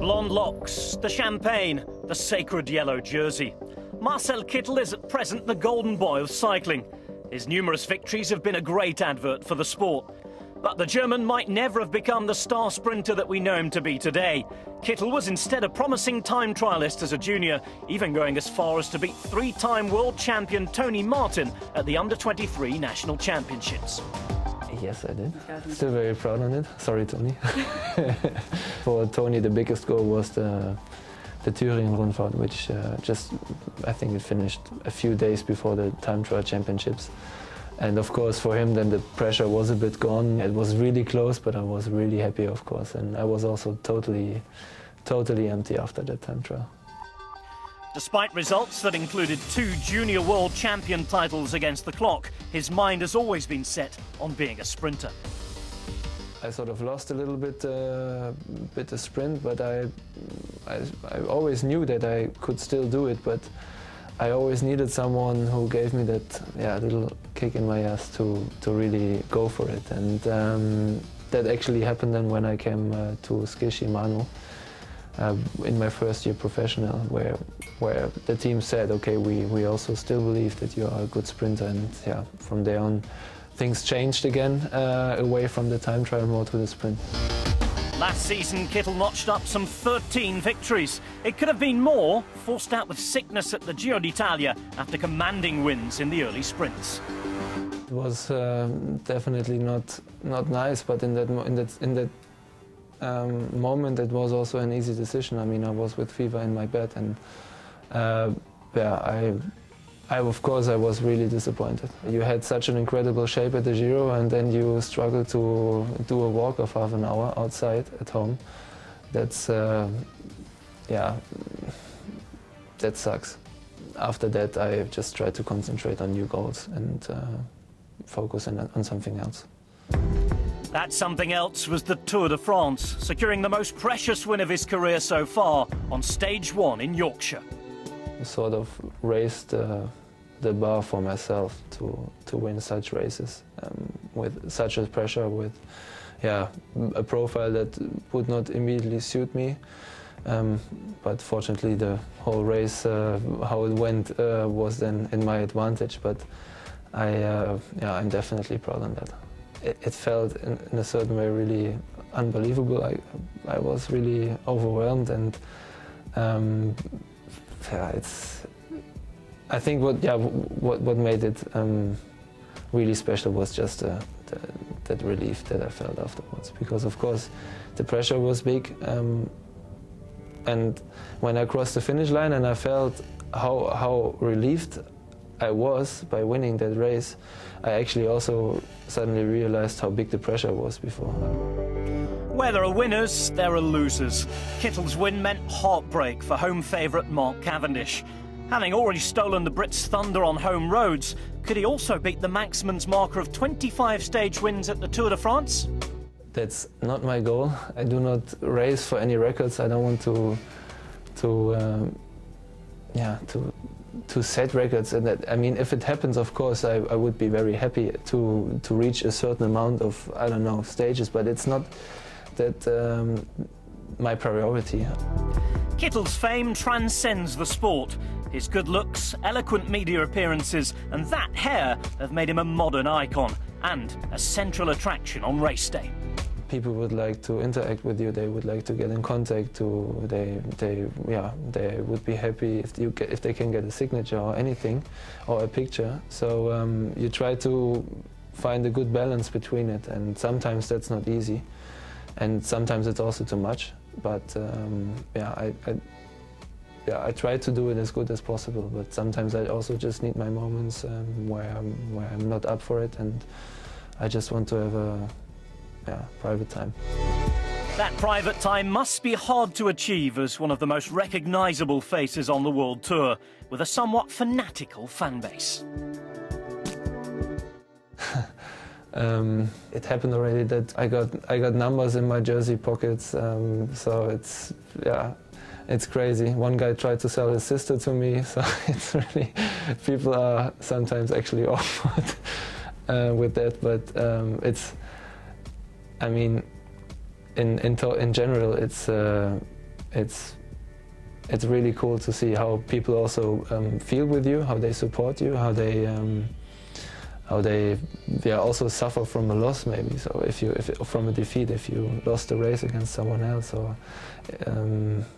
blonde locks, the champagne, the sacred yellow jersey. Marcel Kittel is at present the golden boy of cycling. His numerous victories have been a great advert for the sport. But the German might never have become the star sprinter that we know him to be today. Kittel was instead a promising time trialist as a junior, even going as far as to beat three-time world champion Tony Martin at the Under-23 National Championships. Yes, I did. Still very proud on it. Sorry, Tony. For Tony, the biggest goal was the Thüringen-Rundfahrt, which I think it finished a few days before the time trial championships. And of course, for him, then the pressure was a bit gone. It was really close, but I was really happy, of course. And I was also totally empty after that time trial. Despite results that included 2 junior world champion titles against the clock, his mind has always been set on being a sprinter. I sort of lost a little bit the sprint, but I always knew that I could still do it, but I always needed someone who gave me that little kick in my ass to really go for it. And that actually happened then when I came to Ski Shimano in my first year professional, where the team said, okay, we also still believe that you are a good sprinter. And yeah, from there on, things changed again, away from the time trial more to the sprint. Last season, Kittel notched up some 13 victories. It could have been more, forced out with sickness at the Giro d'Italia after commanding wins in the early sprints. It was definitely not nice, but in that moment, it was also an easy decision. I mean, I was with fever in my bed, and of course, I was really disappointed. You had such an incredible shape at the Giro, and then you struggle to do a walk of half an hour outside at home. That's, that sucks. After that, I just tried to concentrate on new goals and focus on something else. That something else was the Tour de France, securing the most precious win of his career so far on stage 1 in Yorkshire. Sort of raised the bar for myself to win such races with such a pressure, with a profile that would not immediately suit me. But fortunately, the whole race, how it went, was then in my advantage. But I'm definitely proud of that. It felt in a certain way really unbelievable. I was really overwhelmed, and I think what made it really special was just that relief that I felt afterwards, because of course the pressure was big, and when I crossed the finish line and I felt how relieved I was by winning that race, I actually also suddenly realized how big the pressure was before. Where there are winners, there are losers. Kittel's win meant heartbreak for home favourite Mark Cavendish. Having already stolen the Brits' thunder on home roads, could he also beat the Maximans marker of 25 stage wins at the Tour de France? That's not my goal. I do not race for any records. I don't want to set records. And that, I mean, if it happens, of course, I would be very happy to reach a certain amount of, I don't know, stages, but it's not that my priority. Kittel's fame transcends the sport. His good looks, eloquent media appearances and that hair have made him a modern icon and a central attraction on race day. People would like to interact with you, they would like to get in contact, they would be happy if they can get a signature or anything, or a picture. So you try to find a good balance between it, and sometimes that's not easy, and sometimes it's also too much. But I try to do it as good as possible, but sometimes I also just need my moments where I'm not up for it, and I just want to have a private time. That private time must be hard to achieve as one of the most recognisable faces on the World Tour, with a somewhat fanatical fan base. It happened already that I got numbers in my jersey pockets, so it's crazy. One guy tried to sell his sister to me, so it's really, people are sometimes actually awkward with that, but I mean, in general, it's it's really cool to see how people also feel with you, how they support you, how they also suffer from a loss maybe. So if from a defeat, if you lost a race against someone else, or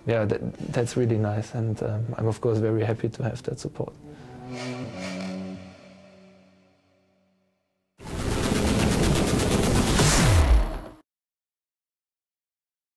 yeah, that's really nice, and I'm of course very happy to have that support.